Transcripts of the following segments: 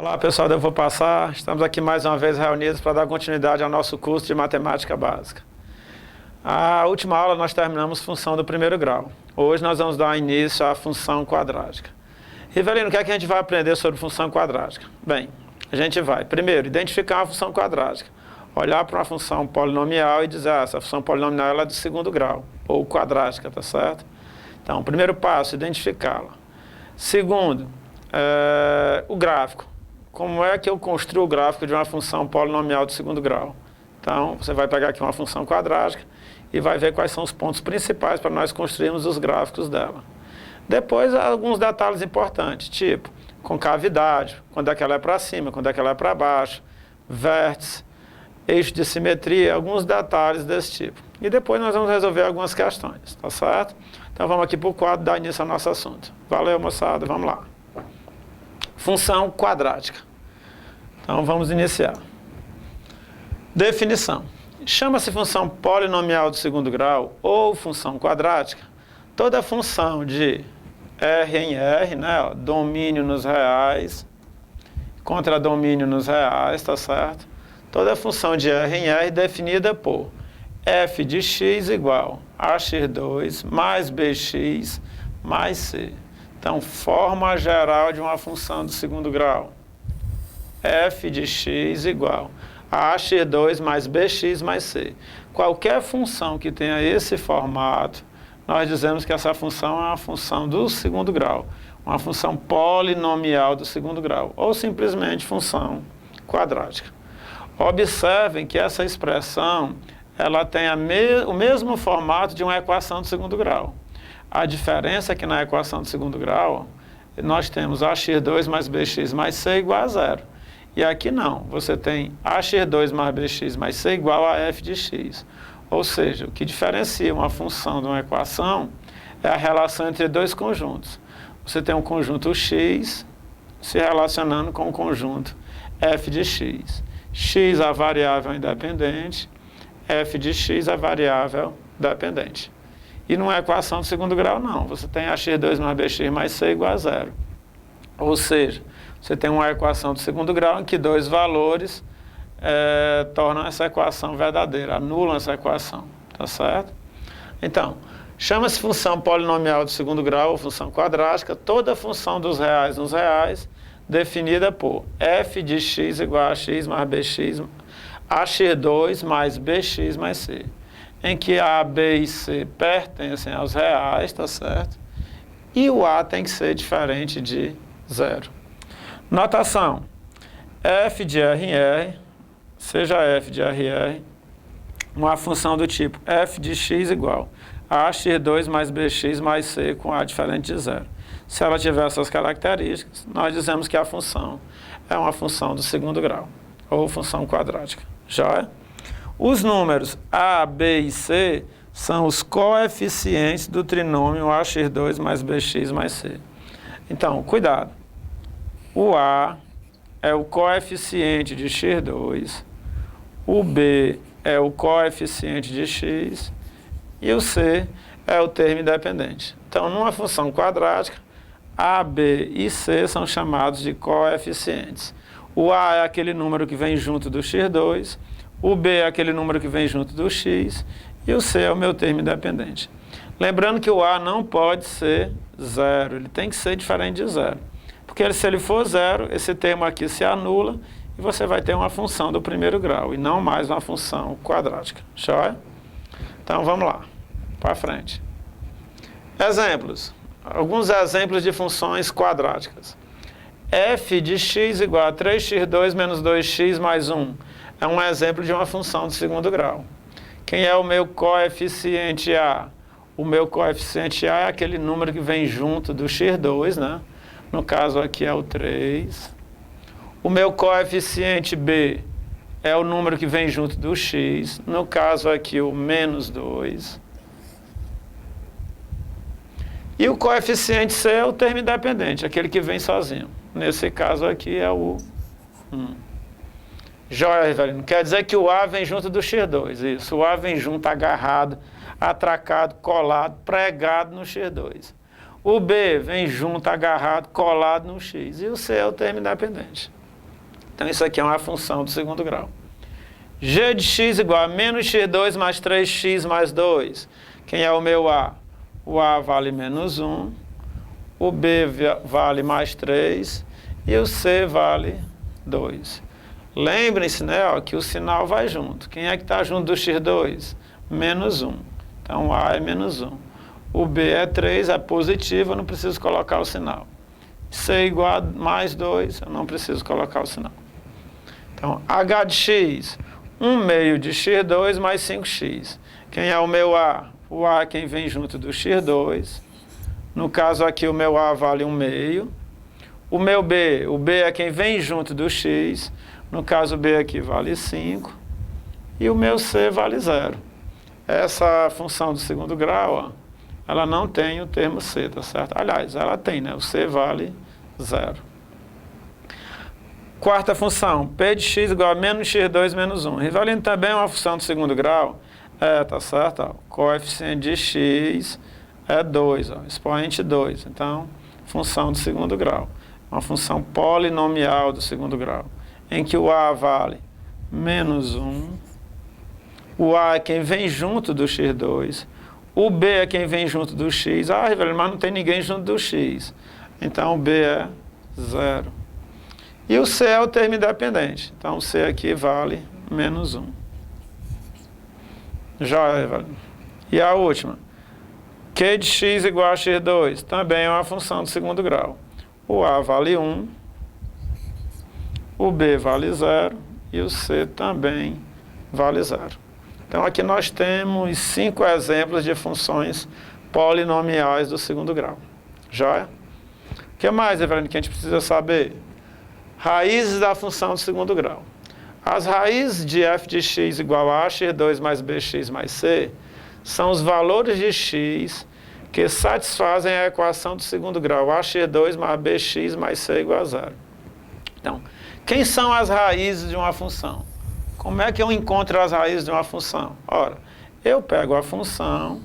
Olá pessoal, eu vou passar. Estamos aqui mais uma vez reunidos para dar continuidade ao nosso curso de matemática básica. A última aula nós terminamos função do primeiro grau. Hoje nós vamos dar início à função quadrática. Rivelino, o que é que a gente vai aprender sobre função quadrática? Bem, a gente vai, primeiro, identificar uma função quadrática. Olhar para uma função polinomial e dizer, essa função polinomial ela é de segundo grau, ou quadrática, tá certo? Então, o primeiro passo, identificá-la. Segundo, o gráfico. Como é que eu construo o gráfico de uma função polinomial de segundo grau? Então, você vai pegar aqui uma função quadrática e vai ver quais são os pontos principais para nós construirmos os gráficos dela. Depois, alguns detalhes importantes, tipo concavidade, quando é que ela é para cima, quando é que ela é para baixo, vértice, eixo de simetria, alguns detalhes desse tipo. E depois nós vamos resolver algumas questões, tá certo? Então, vamos aqui para o quadro dar início ao nosso assunto. Valeu, moçada, vamos lá. Função quadrática. Então, vamos iniciar. Definição. Chama-se função polinomial de segundo grau ou função quadrática toda função de R em R, né, ó, domínio nos reais, contra domínio nos reais, tá certo? Toda função de R em R definida por f de x igual a x2 mais bx mais c. Então, forma geral de uma função do segundo grau. F de x igual a x2 mais bx mais c. Qualquer função que tenha esse formato, nós dizemos que essa função é uma função do segundo grau. Uma função polinomial do segundo grau. Ou simplesmente função quadrática. Observem que essa expressão ela tem o mesmo formato de uma equação do segundo grau. A diferença é que na equação do segundo grau, nós temos ax2 mais bx mais c igual a zero. E aqui não, você tem ax2 mais bx mais c igual a f de x. Ou seja, o que diferencia uma função de uma equação é a relação entre dois conjuntos. Você tem um conjunto x se relacionando com o conjunto f de x. X a variável independente, f de x a variável dependente. E numa equação de segundo grau, não. Você tem ax2 mais bx mais c igual a zero. Ou seja, você tem uma equação de segundo grau em que dois valores tornam essa equação verdadeira, anulam essa equação. Tá certo? Então, chama-se função polinomial de segundo grau ou função quadrática toda função dos reais nos reais definida por f de x igual a x mais bx, ax2 mais bx mais c. Em que A, B e C pertencem aos reais, tá certo? E o A tem que ser diferente de zero. Notação. F de R em R, seja F de R em R, uma função do tipo f de x igual a ax2 mais bx mais c com A diferente de zero. Se ela tiver essas características, nós dizemos que a função é uma função do segundo grau, ou função quadrática. Já é? Os números A, B e C são os coeficientes do trinômio ax2 mais bx mais c. Então, cuidado. O A é o coeficiente de x2, o B é o coeficiente de x e o C é o termo independente. Então, numa função quadrática, A, B e C são chamados de coeficientes. O A é aquele número que vem junto do x2, o B é aquele número que vem junto do x e o C é o meu termo independente. Lembrando que o A não pode ser zero, ele tem que ser diferente de zero. Porque se ele for zero, esse termo aqui se anula e você vai ter uma função do primeiro grau e não mais uma função quadrática. Joia? Então vamos lá, para frente. Exemplos. Alguns exemplos de funções quadráticas. F de x igual a 3x2 menos 2x mais 1. É um exemplo de uma função de segundo grau. Quem é o meu coeficiente A? O meu coeficiente A é aquele número que vem junto do x2, né? No caso aqui é o 3. O meu coeficiente B é o número que vem junto do x. No caso aqui o menos 2. E o coeficiente C é o termo independente, aquele que vem sozinho. Nesse caso aqui é o 1. Joia, Rivelino. Quer dizer que o A vem junto do x2. Isso. O A vem junto, agarrado, atracado, colado, pregado no x2. O B vem junto, agarrado, colado no x. E o C é o termo independente. Então, isso aqui é uma função do segundo grau. G de x igual a menos x2 mais 3x mais 2. Quem é o meu A? O A vale menos 1, o B vale mais 3 e o C vale 2. Lembrem-se, né, ó, que o sinal vai junto. Quem é que está junto do x2? Menos 1. Então, o A é menos 1. O B é 3, é positivo, eu não preciso colocar o sinal. C igual a mais 2, eu não preciso colocar o sinal. Então, H de x, 1 meio de x2 mais 5x. Quem é o meu A? O A é quem vem junto do x2. No caso aqui, o meu A vale 1 meio. O meu B, o B é quem vem junto do x. No caso, o B aqui vale 5. E o meu C vale 0. Essa função do segundo grau, ó, ela não tem o termo C, tá certo? Aliás, ela tem, né? O C vale 0. Quarta função, P de x igual a menos x2 menos 1. Rivalino também é uma função do segundo grau? É, tá certo? Ó. Coeficiente de x é 2, ó, expoente 2. Então, função do segundo grau. Uma função polinomial do segundo grau, em que o A vale menos 1. O A é quem vem junto do x2. O B é quem vem junto do x. Ah, Rivalino, mas não tem ninguém junto do x. Então, o B é 0. E o C é o termo independente. Então, o C aqui vale menos 1. Já, Rivalino. E a última. Q de x igual a x2. Também é uma função do segundo grau. O A vale 1. O B vale 0. E o C também vale 0. Então, aqui nós temos 5 exemplos de funções polinomiais do segundo grau. Já? O que mais, Evelyn, que a gente precisa saber? Raízes da função do segundo grau. As raízes de f de x igual a x2 mais bx mais c são os valores de x que satisfazem a equação do segundo grau, ax2 mais bx mais c igual a 0. Então, quem são as raízes de uma função? Como é que eu encontro as raízes de uma função? Ora, eu pego a função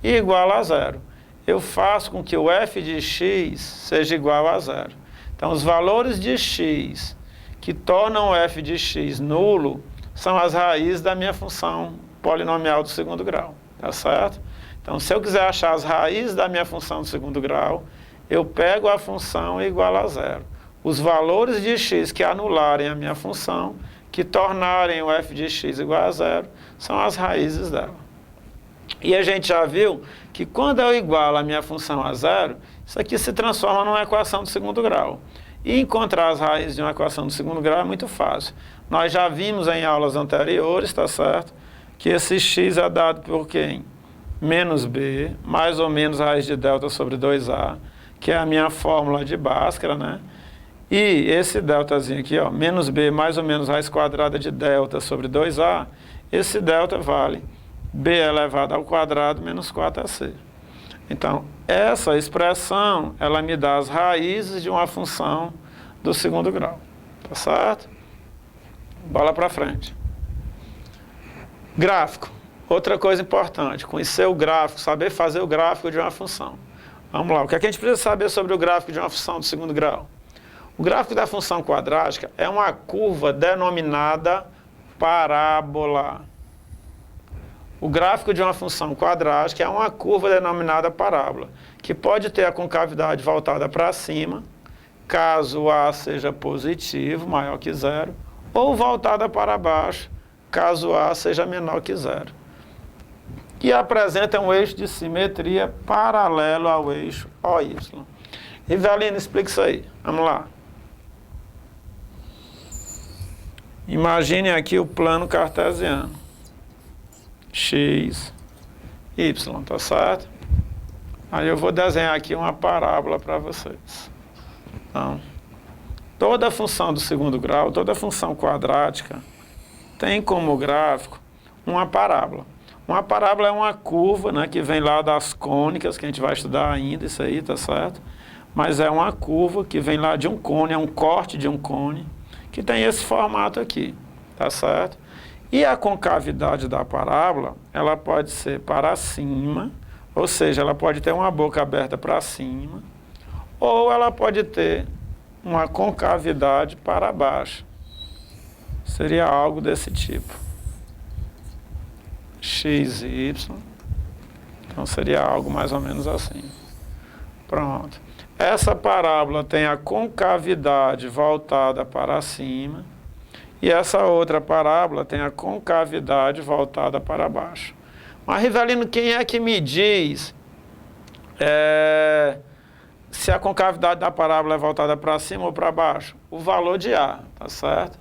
e igualo a 0. Eu faço com que o f de x seja igual a 0. Então, os valores de x que tornam o f de x nulo são as raízes da minha função polinomial do segundo grau. Tá certo? Então, se eu quiser achar as raízes da minha função do segundo grau, eu pego a função e igualo a 0. Os valores de x que anularem a minha função, que tornarem o f de x igual a 0, são as raízes dela. E a gente já viu que quando eu igualo a minha função a 0, isso aqui se transforma numa equação do segundo grau. E encontrar as raízes de uma equação do segundo grau é muito fácil. Nós já vimos em aulas anteriores, tá certo? Que esse x é dado por quem? Menos b, mais ou menos raiz de delta sobre 2a, que é a minha fórmula de Bhaskara, né? E esse deltazinho aqui, ó, menos b mais ou menos raiz quadrada de delta sobre 2a, esse delta vale b elevado ao quadrado menos 4ac. Então, essa expressão, ela me dá as raízes de uma função do segundo grau. Tá certo? Bola para frente. Gráfico. Outra coisa importante, conhecer o gráfico, saber fazer o gráfico de uma função. Vamos lá, o que é que a gente precisa saber sobre o gráfico de uma função do segundo grau? O gráfico da função quadrática é uma curva denominada parábola. O gráfico de uma função quadrática é uma curva denominada parábola, que pode ter a concavidade voltada para cima, caso A seja positivo, maior que 0, ou voltada para baixo, caso A seja menor que 0. E apresenta um eixo de simetria paralelo ao eixo OY. Rivelino, explica isso aí. Vamos lá. Imagine aqui o plano cartesiano. X, Y, tá certo? Aí eu vou desenhar aqui uma parábola para vocês. Então, toda função do segundo grau, toda função quadrática, tem como gráfico uma parábola. Uma parábola é uma curva, né, que vem lá das cônicas, que a gente vai estudar ainda, isso aí, tá certo? Mas é uma curva que vem lá de um cone, é um corte de um cone, que tem esse formato aqui, tá certo? E a concavidade da parábola, ela pode ser para cima, ou seja, ela pode ter uma boca aberta para cima, ou ela pode ter uma concavidade para baixo. Seria algo desse tipo. X e Y. Então seria algo mais ou menos assim. Pronto. Essa parábola tem a concavidade voltada para cima. E essa outra parábola tem a concavidade voltada para baixo. Mas, Rivelino, quem é que me diz se a concavidade da parábola é voltada para cima ou para baixo? O valor de A, tá certo?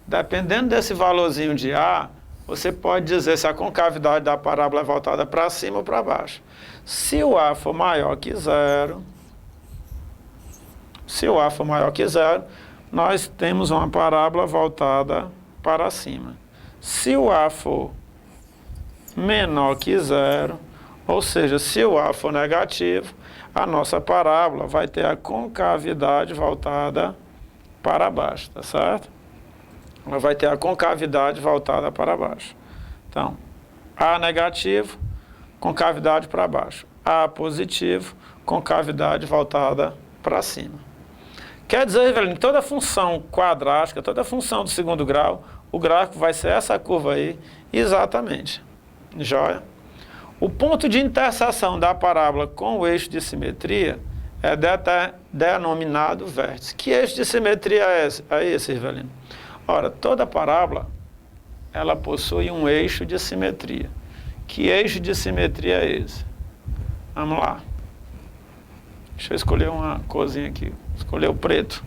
Dependendo desse valorzinho de A, você pode dizer se a concavidade da parábola é voltada para cima ou para baixo. Se o A for maior que zero, nós temos uma parábola voltada para cima. Se o A for menor que zero, ou seja, se o A for negativo, a nossa parábola vai ter a concavidade voltada para baixo, tá certo? Ela vai ter a concavidade voltada para baixo. Então, A negativo, concavidade para baixo. A positivo, concavidade voltada para cima. Quer dizer, Rivelino, toda função quadrática, toda função do segundo grau, o gráfico vai ser essa curva aí, exatamente. Joia? O ponto de interseção da parábola com o eixo de simetria é denominado vértice. Que eixo de simetria é esse, Rivelino? Ora, toda parábola, ela possui um eixo de simetria. Que eixo de simetria é esse? Vamos lá. Deixa eu escolher uma corzinha aqui. Escolher o preto.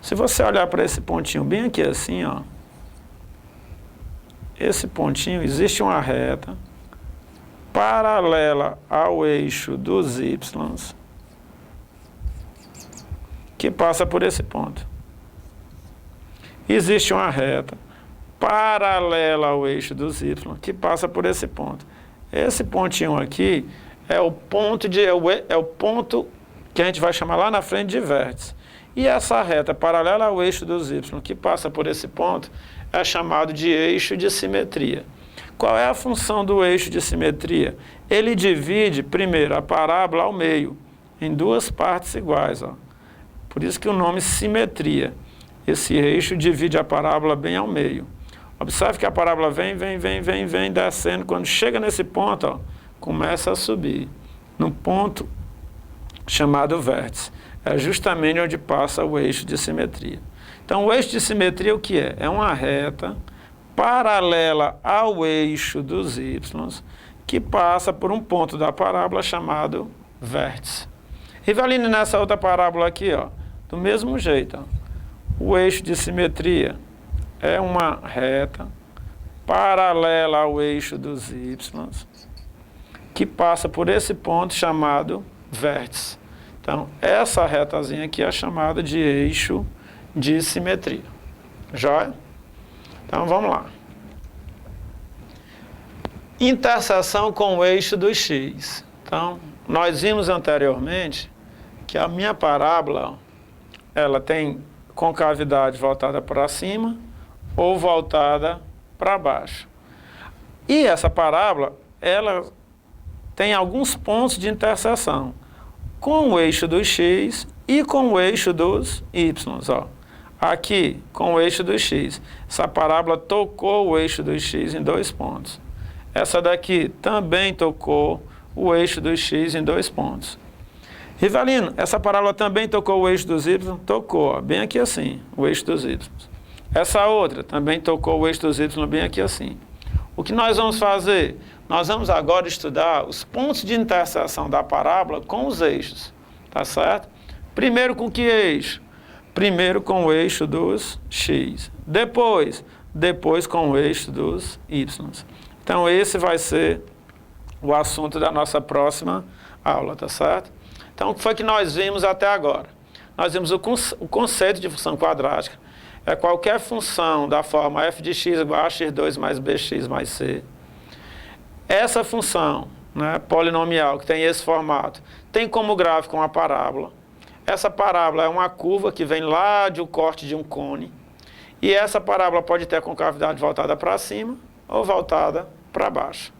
Se você olhar para esse pontinho bem aqui assim, ó. Esse pontinho, existe uma reta paralela ao eixo dos y que passa por esse ponto. Existe uma reta paralela ao eixo dos y que passa por esse ponto. Esse pontinho aqui é o ponto que a gente vai chamar lá na frente de vértice. E essa reta paralela ao eixo dos y que passa por esse ponto é chamado de eixo de simetria. Qual é a função do eixo de simetria? Ele divide, primeiro, a parábola ao meio, em duas partes iguais. Ó. Por isso que o nome simetria. Esse eixo divide a parábola bem ao meio. Observe que a parábola vem descendo. Quando chega nesse ponto, ó, começa a subir. No ponto chamado vértice. É justamente onde passa o eixo de simetria. Então, o eixo de simetria o que é? É uma reta paralela ao eixo dos y, que passa por um ponto da parábola chamado vértice. Rivelino, nessa outra parábola aqui, ó, do mesmo jeito, ó, o eixo de simetria é uma reta paralela ao eixo dos y, que passa por esse ponto chamado vértice. Então, essa retazinha aqui é chamada de eixo de simetria. Joia? Então, vamos lá. Interseção com o eixo do x. Então, nós vimos anteriormente que a minha parábola, ela tem concavidade voltada para cima ou voltada para baixo. E essa parábola, ela tem alguns pontos de interseção com o eixo do x e com o eixo dos y. Ó. Aqui, com o eixo do x, essa parábola tocou o eixo do x em dois pontos. Essa daqui também tocou o eixo do x em dois pontos. Rivelino, essa parábola também tocou o eixo dos y? Tocou, ó, bem aqui assim, o eixo dos y. Essa outra também tocou o eixo dos y bem aqui assim. O que nós vamos fazer? Nós vamos agora estudar os pontos de interseção da parábola com os eixos, tá certo? Primeiro com que eixo? Primeiro com o eixo dos x. Depois com o eixo dos y. Então, esse vai ser o assunto da nossa próxima aula, tá certo? Então, o que foi que nós vimos até agora? Nós vimos o conceito de função quadrática. É qualquer função da forma f de x igual a x2 mais bx mais c. Essa função, né, polinomial, que tem esse formato, tem como gráfico uma parábola. Essa parábola é uma curva que vem lá do corte de um cone. E essa parábola pode ter a concavidade voltada para cima ou voltada para baixo.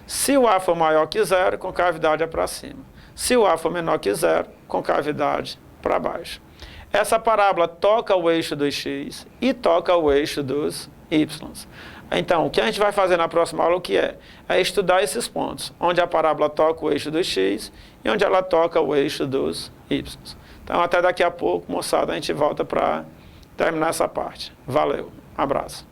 Se o A for maior que zero, concavidade é para cima. Se o A for menor que zero, concavidade para baixo. Essa parábola toca o eixo dos x e toca o eixo dos y. Então, o que a gente vai fazer na próxima aula, o que é? É estudar esses pontos, onde a parábola toca o eixo dos x e onde ela toca o eixo dos y. Então, até daqui a pouco, moçada, a gente volta para terminar essa parte. Valeu, abraço.